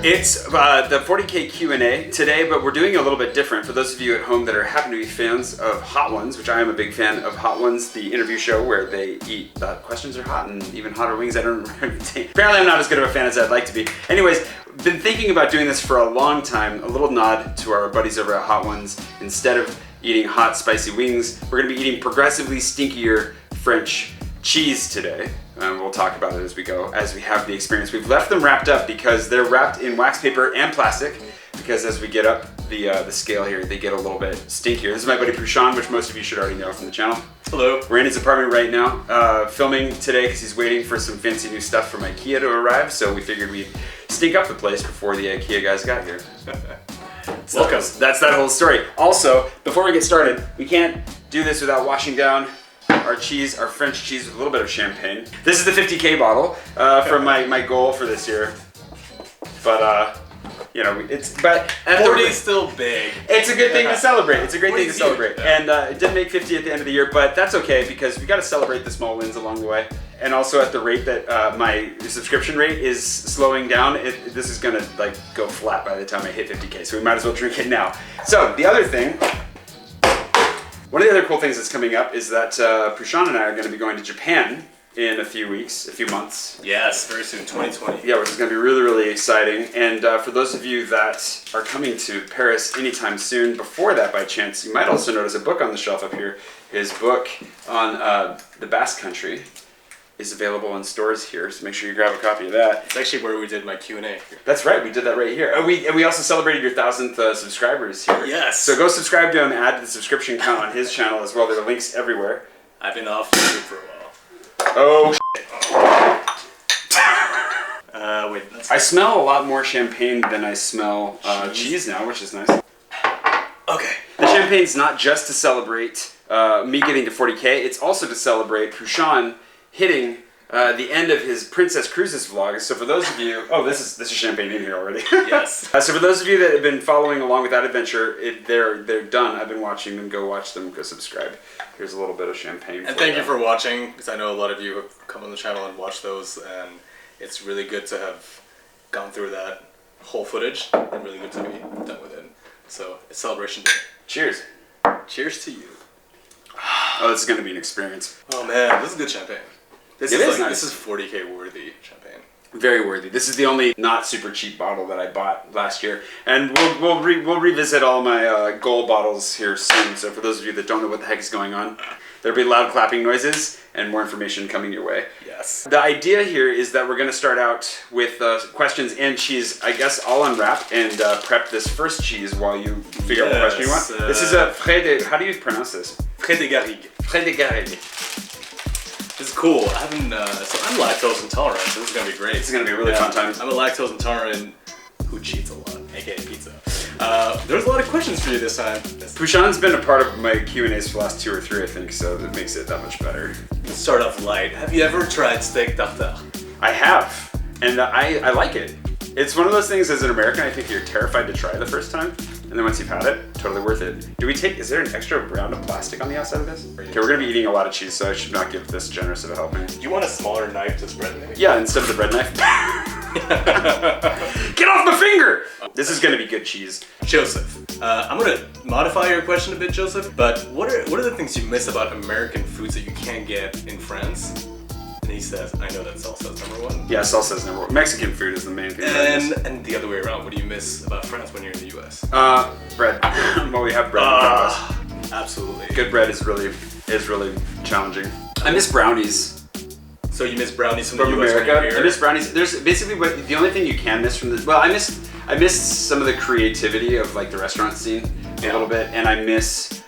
It's the 40K Q&A today, but we're doing a little bit different. For those of you at home that happen to be fans of Hot Ones, which I am a big fan of Hot Ones, the interview show where they eat questions are hot and even hotter wings. I don't remember. Apparently I'm not as good of a fan as I'd like to be. Anyways, been thinking about doing this for a long time. A little nod to our buddies over at Hot Ones. Instead of eating hot, spicy wings, we're gonna be eating progressively stinkier French cheese today. We'll talk about it as we go, as we have the experience. We've left them wrapped up because they're wrapped in wax paper and plastic, because as we get up the scale here, they get a little bit stinkier. This is my buddy Puxan, which most of you should already know from the channel. Hello. We're in his apartment right now, filming today because he's waiting for some fancy new stuff from IKEA to arrive, so we figured we'd stink up the place before the IKEA guys got here. So welcome. That's that whole story. Also, before we get started, we can't do this without washing down our cheese, our French cheese, with a little bit of champagne. This is the 50K bottle from my goal for this year. But you know, but 40 is still big. It's a good thing to celebrate. It's a great thing to celebrate. And it didn't make 50 at the end of the year, but that's okay because we got to celebrate the small wins along the way. And also at the rate that my subscription rate is slowing down, this is gonna like go flat by the time I hit 50K. So we might as well drink it now. So the other thing. One of the other cool things that's coming up is that Puxan and I are going to be going to Japan in a few months. Yes, very soon, 2020. Yeah, which is going to be really, really exciting. And for those of you that are coming to Paris anytime soon, before that by chance, you might also notice a book on the shelf up here. His book on the Basque Country is available in stores here, so make sure you grab a copy of that. It's actually where we did my Q&A. That's right, we did that right here. And we also celebrated your 1,000th subscribers here. Yes. So go subscribe to him, add to the subscription count on his channel as well. There are links everywhere. I've been off YouTube for a while. Oh, wait. I smell a lot more champagne than I smell cheese now, which is nice. Okay. The champagne's not just to celebrate me getting to 40K, it's also to celebrate Puxan hitting the end of his Princess Cruises vlog. So for those of you, this is champagne in here already. Yes. So for those of you that have been following along with that adventure, they're done. I've been watching them. Go watch them. Go subscribe. Here's a little bit of champagne. And thank you for watching, because I know a lot of you have come on the channel and watched those, and it's really good to have gone through that whole footage, and really good to be done with it. So it's celebration day. Cheers. Cheers to you. Oh, this is going to be an experience. Oh man, this is good champagne. This is 40K worthy champagne. Very worthy. This is the only not super cheap bottle that I bought last year, and we'll revisit all my gold bottles here soon. So for those of you that don't know what the heck is going on, there'll be loud clapping noises and more information coming your way. Yes. The idea here is that we're going to start out with questions and cheese. I guess I'll unwrap and prep this first cheese while you figure out what question you want. This is a frais de. How do you pronounce this? Frais de garrigue. Frais de garrigue. This is cool. So I'm lactose intolerant, so this is gonna be great. This is gonna be a really fun time. I'm a lactose intolerant who cheats a lot, aka pizza. There's a lot of questions for you this time. Puxan's been a part of my Q&As for the last 2 or 3, I think, so that makes it that much better. Let's start off light. Have you ever tried steak tartare? I have, and I like it. It's one of those things as an American, I think you're terrified to try the first time, and then once you've had it, totally worth it. Is there an extra round of plastic on the outside of this? Okay, we're gonna be eating a lot of cheese, so I should not give this generous of a helping. Do you want a smaller knife to spread maybe? Yeah, instead of the bread knife. Get off my finger! This is gonna be good cheese. Joseph, I'm gonna modify your question a bit, Joseph, but what are the things you miss about American foods that you can't get in France? And he says, I know that salsa is number one. Yeah, salsa is number one. Mexican food is the main thing. And the other way around, what do you miss about France when you're in the US? Bread. Well, we have bread in front of us. Absolutely. Good bread is really challenging. I miss brownies. So you miss brownies from the US America? when you're here? I miss brownies. There's basically the only thing you can miss from this. Well, I miss some of the creativity of like the restaurant scene a little bit, and I miss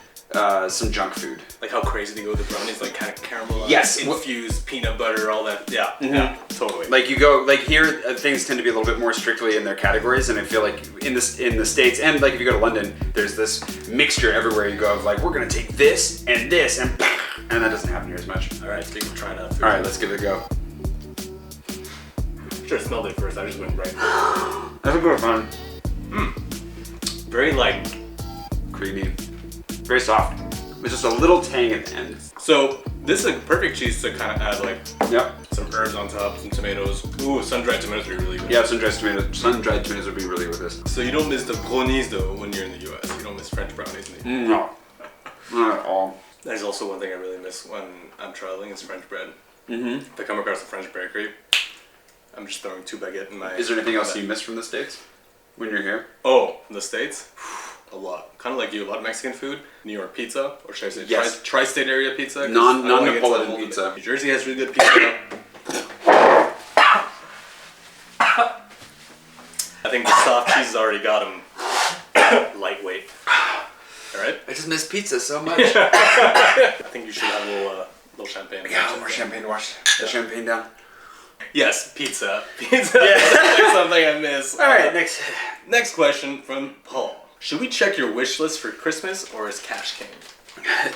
some junk food. Like how crazy they go with the brownies, like kind of caramelized, yes, infused peanut butter, all that. Yeah, yeah, totally. Like you go, like here, things tend to be a little bit more strictly in their categories, and I feel like in the States, and like if you go to London, there's this mixture everywhere you go of like, we're gonna take this, and that doesn't happen here as much. All right, I think we'll try it out. All right, let's give it a go. Should have smelled it first. I just went right. That's a good one. Very like creamy, very soft. It's just a little tang at the end. So this is a perfect cheese to kind of add like Yep. some herbs on top, some tomatoes. Ooh, sun-dried tomatoes would be really good. Yeah, sun-dried tomatoes would be really good with this. So you don't miss the brownies though when you're in the US. You don't miss French brownies. No, not at all. There's also one thing I really miss when I'm traveling is French bread. If I come across a French bakery, I'm just throwing 2 baguettes in my... Is there anything else you miss from the States when you're here? Oh, from the States? A lot. Kind of like you, a lot of Mexican food. New York pizza, or should I say Yes. tri-state area pizza? 'cause Non-Napoleon pizza. New Jersey has really good pizza. I think the soft cheese has already got them lightweight. Alright? I just miss pizza so much. I think you should have a little champagne. Yeah, more champagne to wash the champagne down. Yes, pizza. Pizza is something I miss. Alright, Next question from Paul. Should we check your wish list for Christmas or is cash king?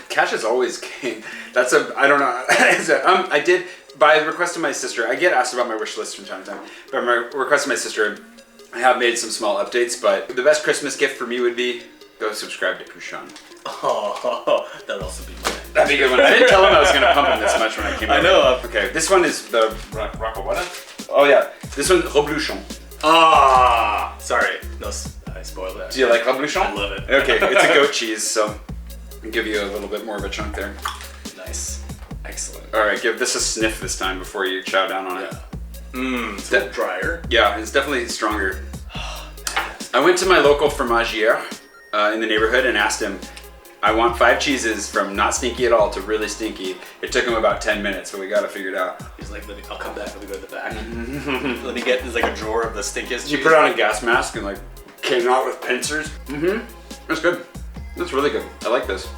Cash is always king. I don't know. I did, by request of my sister, I get asked about my wish list from time to time. By my request of my sister, I have made some small updates, but the best Christmas gift for me would be go subscribe to Puxan. Oh, that'd also be mine. That'd be a good one. I didn't tell him I was going to pump him this much when I came over. I know. Okay, this one is the Rockwada. Oh yeah, this one, Rebluchon. Ah, sorry. No, I spoiled that. Do you like Rebluchon? I love it. Okay, it's a goat cheese, so I'll give you a little bit more of a chunk there. Nice. Excellent. All right, give this a sniff this time before you chow down on it. It's a bit drier. Yeah, it's definitely stronger. I went to my local fromagier in the neighborhood and asked him, I want 5 cheeses from not stinky at all to really stinky. It took him about 10 minutes, but we got to figure it out. He's like, I'll come back. Let me go to the back. Let me get, there's like a drawer of the stinkiest cheese. You put on a gas mask and like came out with pincers. That's good. That's really good. I like this.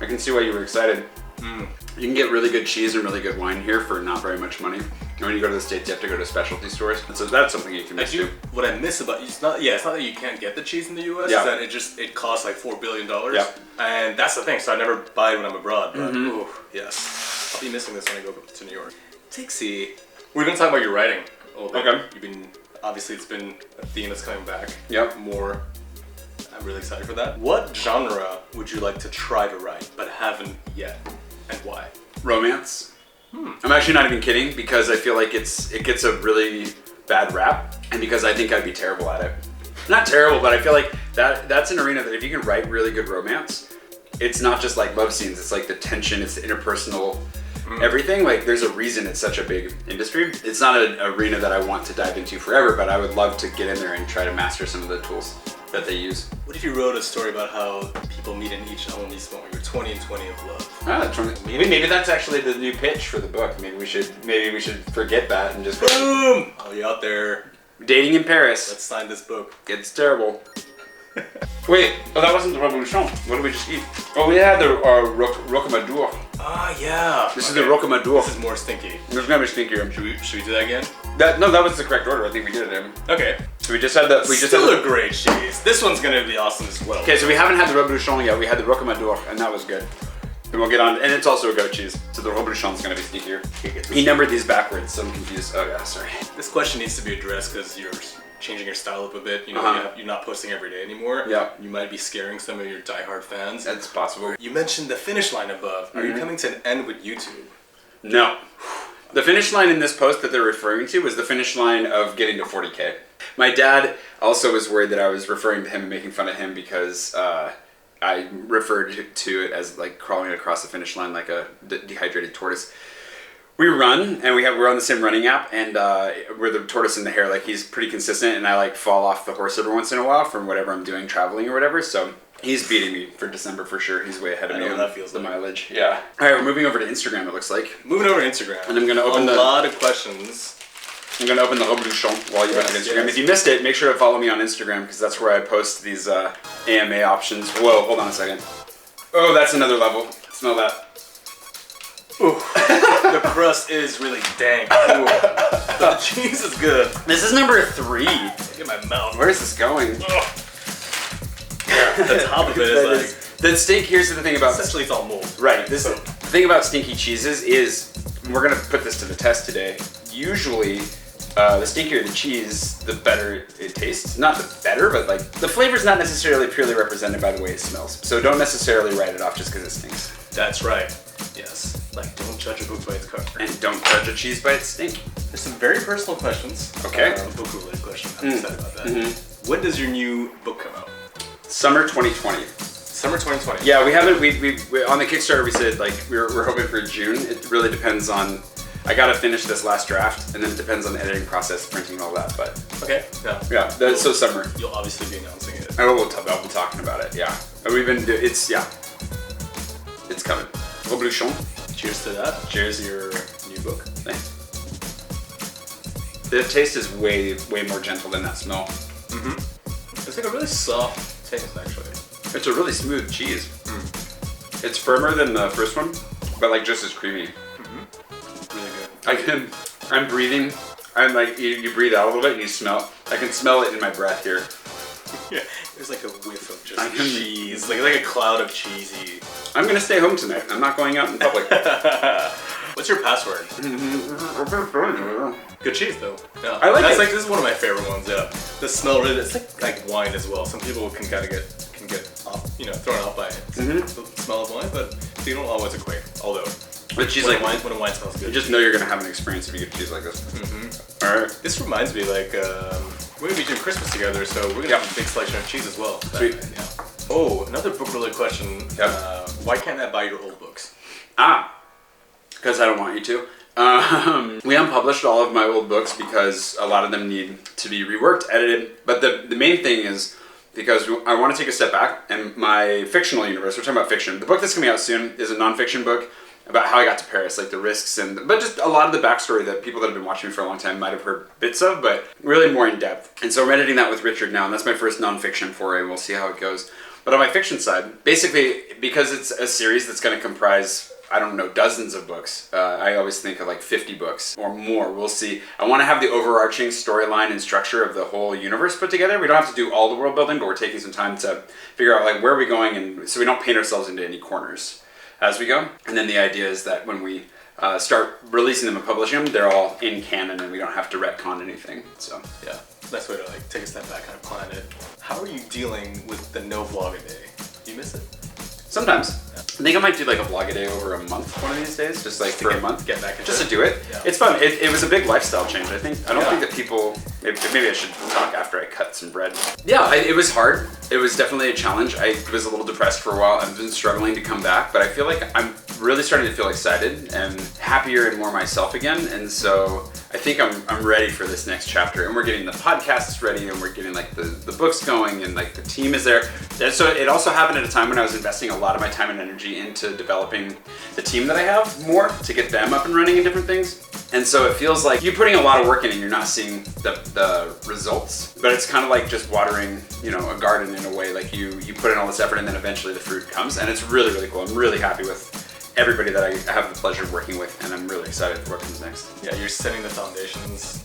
I can see why you were excited. You can get really good cheese and really good wine here for not very much money. And when you go to the States, you have to go to specialty stores. And so that's something you can miss too. What I miss about it's not that you can't get the cheese in the US. Yeah. It's that it costs like $4 billion. Yeah. And that's the thing. So I never buy it when I'm abroad. But ooh, yes, I'll be missing this when I go to New York. Tixie, we're gonna talk about your writing a little bit. Okay. Obviously it's been a theme that's coming back. Yep. More. I'm really excited for that. What genre would you like to try to write but haven't yet, and why? Romance. I'm actually not even kidding because I feel like it gets a really bad rap, and because I think I'd be terrible at it. Not terrible, but I feel like that's an arena that if you can write really good romance, it's not just like love scenes, it's like the tension, it's the interpersonal everything. Like there's a reason it's such a big industry. It's not an arena that I want to dive into forever, but I would love to get in there and try to master some of the tools that they use. What if you wrote a story about how people meet in each element moment? You're 20 and 20 of love. Maybe that's actually the new pitch for the book. Maybe we should forget that and just go. Boom! Oh, you out there? Dating in Paris. Let's sign this book. It's terrible. Wait, that wasn't the Revolution. What did we just eat? Oh, we had the Rocamadour. Ah, yeah. This is the Rocamadour. This is more stinky. This is gonna be stinkier. Should we do that again? That was the correct order. I think we did it. Okay. So we just had the. Still a great cheese. This one's gonna be awesome as well. Okay, so we haven't had the Revolution yet. We had the Rocamadour, and that was good. And we'll get on, and it's also a goat cheese, so the Revolution is gonna be stinkier. He numbered these backwards, so I'm confused. Oh yeah, sorry. This question needs to be addressed because you're changing your style up a bit. You know, you're not posting every day anymore. Yeah. You might be scaring some of your diehard fans. That's possible. You mentioned the finish line above. Are you coming to an end with YouTube? No. The finish line in this post that they're referring to was the finish line of getting to 40K. My dad also was worried that I was referring to him and making fun of him because I referred to it as like crawling across the finish line like a dehydrated tortoise. We run, and we're on the same running app, and we're the tortoise and the hare. Like, he's pretty consistent, and I like fall off the horse every once in a while from whatever I'm doing, traveling or whatever. So he's beating me for December for sure. He's way ahead of me on that feels the like. mileage. Yeah. All right, we're moving over to Instagram. It looks like. Moving over to Instagram, and I'm gonna open a lot of questions. I'm gonna open the Revolution while you're on Instagram. Yes. If you missed it, make sure to follow me on Instagram because that's where I post these AMA options. Whoa, hold on a second. Oh, that's another level. Smell that. Ooh. The crust is really dank. Ooh. The cheese is good. This is number 3. Look at my mouth. Where is this going? Yeah, the top of it is like... The steak, here's the thing about... Essentially, it's all mold. Right. The thing about stinky cheeses is, we're going to put this to the test today, usually the stinkier the cheese, the better it tastes. Not the better, but like the flavor's not necessarily purely represented by the way it smells. So don't necessarily write it off just because it stinks. That's right. Yes. Like, don't judge a book by its cover. And don't judge a cheese by its stink. There's some very personal questions. Okay. Book-related questions. I'm excited about that. When does your new book come out? Summer 2020. Summer 2020. Yeah, we haven't. We on the Kickstarter we said like we're hoping for June. It really depends on. I gotta finish this last draft, and then it depends on the editing process, printing, and all that. But okay. Yeah. So summer. You'll obviously be announcing it. I'll be talking about it. Yeah. And we've been. It's coming. Revolution. Cheers to that. Cheers to your new book. Thanks. The taste is way more gentle than that smell. It's like a really soft taste, actually. It's a really smooth cheese. It's firmer than the first one, but like just as creamy. Really good. I'm breathing. I'm like, you breathe out a little bit and you smell. I can smell it in my breath here. Yeah, there's like a whiff of just cheese, like a cloud of cheesy. I'm gonna stay home tonight. I'm not going out in public. What's your password? Good cheese though. Yeah. I like it. Like this is one of my favorite ones. Yeah, the smell really. It's like wine as well. Some people can kind of get off, thrown off by it. The smell of wine, but they don't always equate. Although, but cheese when a wine smells good, you just know you're gonna have an experience if you get cheese like this. All right. This reminds me, like we're gonna be doing Christmas together, so we're gonna have a big selection of cheese as well. Sweet. Yeah. Oh, another book-related question. Yep. Why can't I buy your old books? Because I don't want you to. We unpublished all of my old books because a lot of them need to be reworked, edited. But the main thing is because I want to take a step back, and my fictional universe, we're talking about fiction. The book that's coming out soon is a nonfiction book about how I got to Paris, like the risks but just a lot of the backstory that people that have been watching me for a long time might have heard bits of, but really more in depth. And so I'm editing that with Richard now, and that's my first nonfiction foray. We'll see how it goes. But on my fiction side, basically, because it's a series that's going to comprise, I don't know, dozens of books. I always think of like 50 books or more. We'll see. I want to have the overarching storyline and structure of the whole universe put together. We don't have to do all the world building, but we're taking some time to figure out like where are we going, and so we don't paint ourselves into any corners as we go. And then the idea is that when we start releasing them and publishing them, they're all in canon and we don't have to retcon anything. So yeah, best way to like take a step back and plan it. How are you dealing with the no vlog a day? Do you miss it? Sometimes. Yeah. I think I might do like a vlog a day over a month one of these days, just like for a month. Get back into just to do it. Yeah. It's fun. It was a big lifestyle change. I don't think that people, maybe I should talk after I cut some bread. Yeah, it was hard. It was definitely a challenge. I was a little depressed for a while. I've been struggling to come back, but I feel like I'm really starting to feel excited and happier and more myself again. And so I think I'm ready for this next chapter. And we're getting the podcasts ready, and we're getting like the books going, and like the team is there. And so it also happened at a time when I was investing a lot of my time and energy into developing the team that I have more to get them up and running in different things. And so it feels like you're putting a lot of work in and you're not seeing the results. But it's kind of like just watering, a garden in a way. Like you put in all this effort and then eventually the fruit comes. And it's really, really cool. I'm really happy with everybody that I have the pleasure of working with, and I'm really excited for what comes next. Yeah, you're setting the foundations,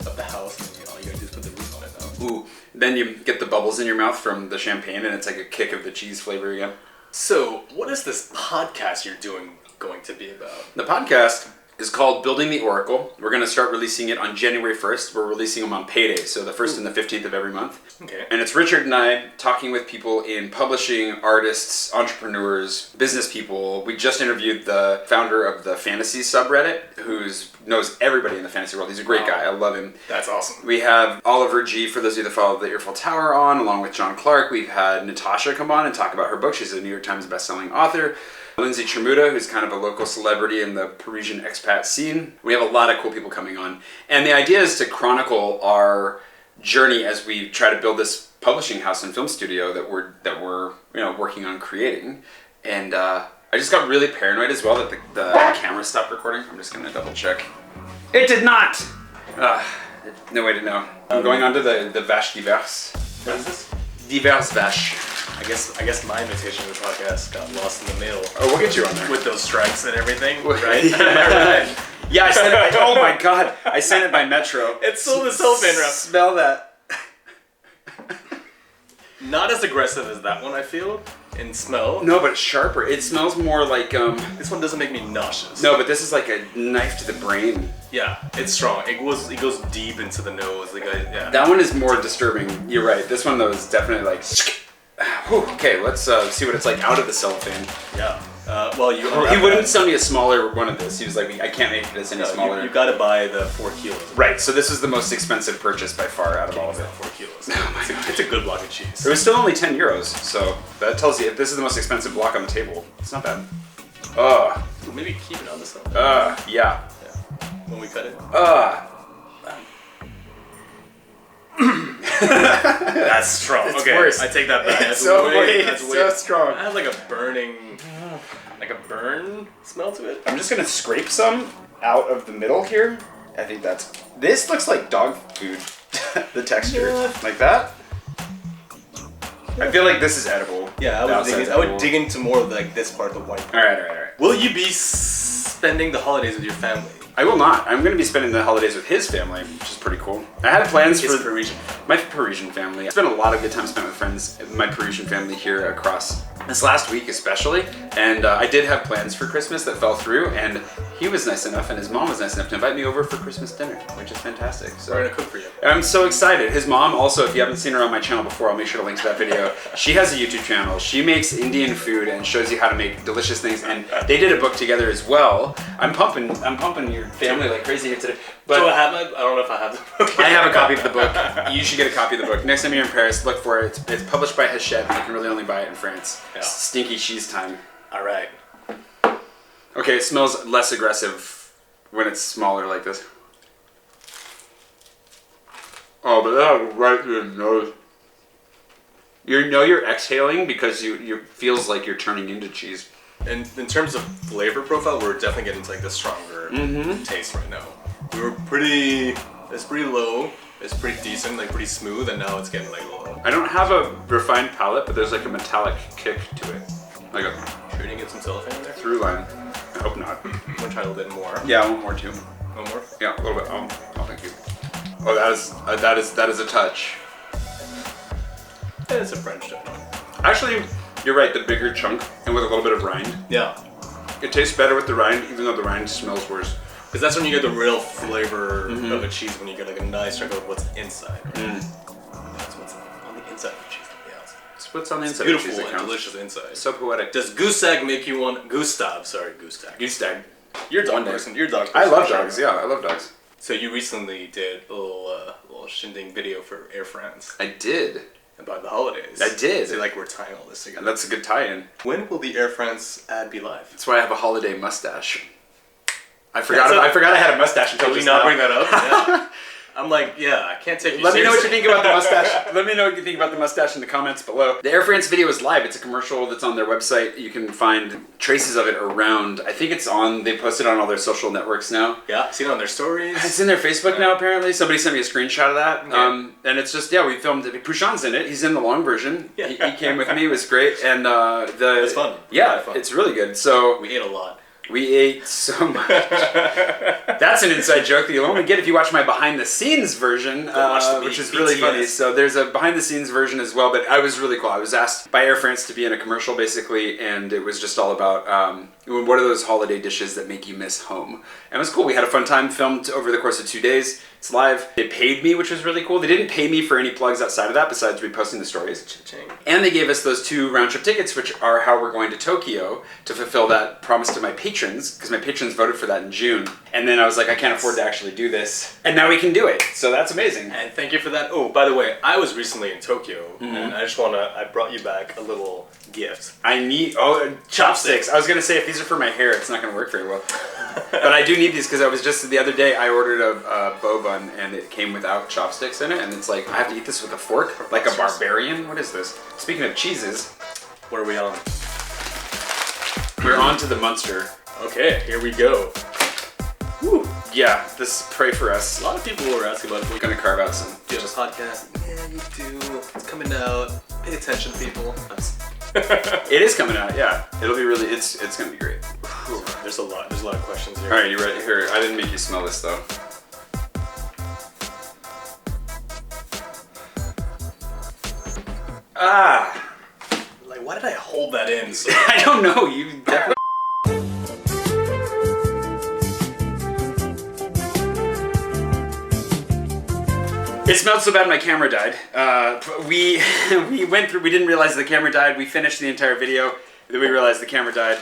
of the house, and all you gotta do is put the roof on it now. Ooh, then you get the bubbles in your mouth from the champagne, and it's like a kick of the cheese flavor again. So, what is this podcast you're doing going to be about? The podcast is called Building the Oracle. We're going to start releasing it on January 1st. We're releasing them on payday, so the 1st and the 15th of every month. Okay. And it's Richard and I talking with people in publishing, artists, entrepreneurs, business people. We just interviewed the founder of the fantasy subreddit, who knows everybody in the fantasy world. He's a great guy. I love him. That's awesome. We have Oliver G., for those of you that follow the Earful Tower, on, along with John Clark. We've had Natasha come on and talk about her book. She's a New York Times bestselling author. Lindsay Tremuta, who's kind of a local celebrity in the Parisian expat scene. We have a lot of cool people coming on. And the idea is to chronicle our journey as we try to build this publishing house and film studio that we're working on creating. And I just got really paranoid as well that the camera stopped recording. I'm just going to double check. It did not! No way to know. I'm going on to the Vache Diverse. What is this? Diverse Vache. I guess my invitation to the podcast got lost in the mail. Oh, we'll get you on there. With those strikes and everything, right? Yeah, right. Yeah, I sent it by, oh my god, I sent it by Metro. It's still the cellophane wrap. Smell that. Not as aggressive as that one, I feel, in smell. No, but sharper. It smells more like, This one doesn't make me nauseous. No, but this is like a knife to the brain. Yeah, it's strong. It goes deep into the nose. Yeah. That one is more disturbing. You're right. This one, though, is definitely like... Whew, okay, let's see what it's like out of the cellophane. Yeah. Well, he wouldn't sell me a smaller one of this. He was like, I can't make this any smaller. You got to buy the 4 kilos. Right. So this is the most expensive purchase by far out of all of it. 4 kilos. It's a good block of cheese. It was still only 10 euros. So that tells you if this is the most expensive block on the table. It's not bad. Well, maybe keep it on the side. Yeah. When we cut it. That's strong. It's okay, worse. I take that back. It's so strong. It has like a burning, like a burn smell to it. I'm just gonna scrape some out of the middle here. I think this looks like dog food. The texture, like that. I feel like this is edible. Yeah, I would dig into more of like this part, the white. All right. Will you be spending the holidays with your family? I will not. I'm going to be spending the holidays with his family, which is pretty cool. I had plans for my Parisian family. I spent a lot of good time spent with friends, my Parisian family here across this last week especially. And I did have plans for Christmas that fell through, and he was nice enough and his mom was nice enough to invite me over for Christmas dinner, which is fantastic. So we're going to cook for you. I'm so excited. His mom also, if you haven't seen her on my channel before, I'll make sure to link to that video. She has a YouTube channel. She makes Indian food and shows you how to make delicious things, and they did a book together as well. I'm pumping your family like crazy here today. But so I don't know if I have the book. I have a copy of the book. You should get a copy of the book. Next time you're in Paris, look for it. It's published by Hachette, and you can really only buy it in France. Yeah. Stinky cheese time. All right. Okay, it smells less aggressive when it's smaller like this. Oh, but that right through the nose. You know you're exhaling because you feels like you're turning into cheese. And in terms of flavor profile, we're definitely getting to like the stronger taste right now. It's pretty low, it's pretty decent, like pretty smooth, and now it's getting like low. I don't have a refined palate, but there's like a metallic kick to it. Like a Should we get some cellophane in there? through line. I hope not. I'm gonna try a little bit more. Yeah, I want more too. One more? Yeah, a little bit. Oh, thank you. Oh, that is a touch. And it's a French donut. Actually, you're right, the bigger chunk and with a little bit of rind. Yeah. It tastes better with the rind, even though the rind smells worse. Because that's when you get the real flavor of a cheese, when you get like a nice chunk of what's inside, right? That's what's on the inside of the cheese, to be honest. It's what's on the inside Beautiful of the cheese and delicious inside. So poetic. Does Goose-Egg make you want... Goose-Egg. Goose-Egg. You're a dog person. You're a dog person. I love dogs, yeah, I love dogs. So you recently did a little shindig video for Air France. I did. About the holidays. I did. So like we're tying all this together. And that's a good tie-in. When will the Air France ad be live? That's why I have a holiday mustache. I forgot I had a mustache until Did we just not now. bring that up? Yeah. I'm like, yeah, I can't take you Let me know what you seriously. think about the mustache. Let me know what you think about the mustache in the comments below. The Air France video is live. It's a commercial that's on their website. You can find traces of it around. I think it's on, they posted on all their social networks now. Yeah, seen it on their stories. It's in their Facebook now, apparently. Somebody sent me a screenshot of that. Okay. And it's just, yeah, we filmed it. Puxan's in it. He's in the long version. Yeah. He came with me. It was great. And it's fun. Yeah, fun. it's really good. So We ate a lot. we ate so much. That's an inside joke that you'll only get if you watch my behind the scenes version, which is really funny. So there's a behind the scenes version as well, but I was really cool. I was asked by Air France to be in a commercial basically, and it was just all about what are those holiday dishes that make you miss home. And it was cool. We had a fun time, filmed over the course of 2 days. It's live. They paid me, which was really cool. They didn't pay me for any plugs outside of that besides reposting the stories. Cha-ching. And they gave us those 2 round-trip tickets, which are how we're going to Tokyo to fulfill that promise to my patrons, because my patrons voted for that in June. And then I was like, I can't afford to actually do this. And now we can do it. So that's amazing. And thank you for that. Oh, by the way, I was recently in Tokyo, and I brought you back a little gift. Chopsticks. I was going to say, if these are for my hair, it's not going to work very well. But I do need these because I was just, the other day, I ordered a bow bun, and it came without chopsticks in it, and it's like, I have to eat this with a fork? Like a barbarian? What is this? Speaking of cheeses. What are we on? We're on to the Munster. Okay, here we go. Woo. Yeah, this pray for us. A lot of people were asking about if We're we gonna carve out some. do a podcast. Yeah, you do. It's coming out. Pay attention, people. It is coming out, yeah. It'll be really, it's gonna be great. There's a lot of questions here. All right, you ready? Here, I didn't make you smell this though. Like, why did I hold that in? So I don't know. You definitely. It smelled so bad my camera died. We went through, we didn't realize the camera died. We finished the entire video. Then we realized the camera died.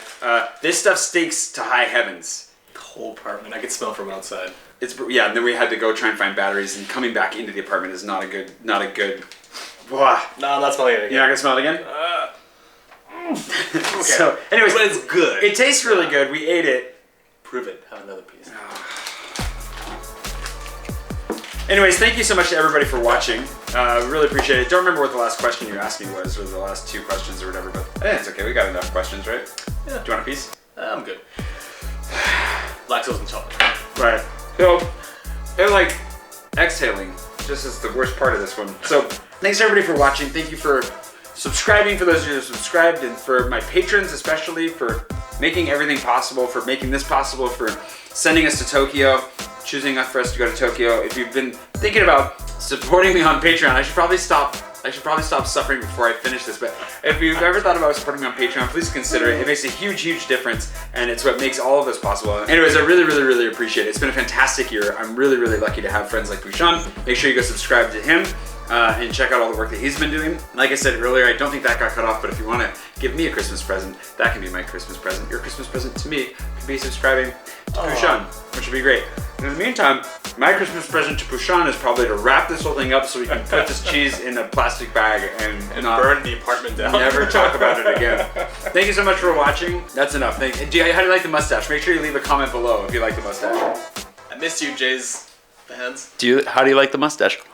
This stuff stinks to high heavens. The whole apartment. I could smell from outside. Yeah, and then we had to go try and find batteries, and coming back into the apartment is not a good. Wah. No, I'm not smelling it again. You're not gonna smell it again? Okay. So, anyways, but it's good. It tastes really good. We ate it. Prove it. Have another piece. Anyways, thank you so much to everybody for watching. Really appreciate it. Don't remember what the last question you asked me was, or the last 2 questions or whatever, but it's okay. We got enough questions, right? Yeah. Do you want a piece? I'm good. Lactose and chocolate. Right. So, they're like exhaling. Just is the worst part of this one. So, thanks everybody for watching. Thank you for subscribing, for those of you that subscribed, and for my patrons especially, for making everything possible, for making this possible, for sending us to Tokyo, choosing for us to go to Tokyo. If you've been thinking about supporting me on Patreon, I should probably stop suffering before I finish this, but if you've ever thought about supporting me on Patreon, please consider it. It makes a huge, huge difference, and it's what makes all of this possible. Anyways, I really, really, really appreciate it. It's been a fantastic year. I'm really, really lucky to have friends like Puxan. Make sure you go subscribe to him and check out all the work that he's been doing. Like I said earlier, I don't think that got cut off, but if you want to give me a Christmas present, that can be my Christmas present. Your Christmas present to me could be subscribing to Puxan, which would be great. And in the meantime, my Christmas present to Puxan is probably to wrap this whole thing up so we can put this cheese in a plastic bag and not burn the apartment down. Never talk about it again. Thank you so much for watching. That's enough. How do you like the mustache? Make sure you leave a comment below if you like the mustache. I missed you, Jay's fans. How do you like the mustache?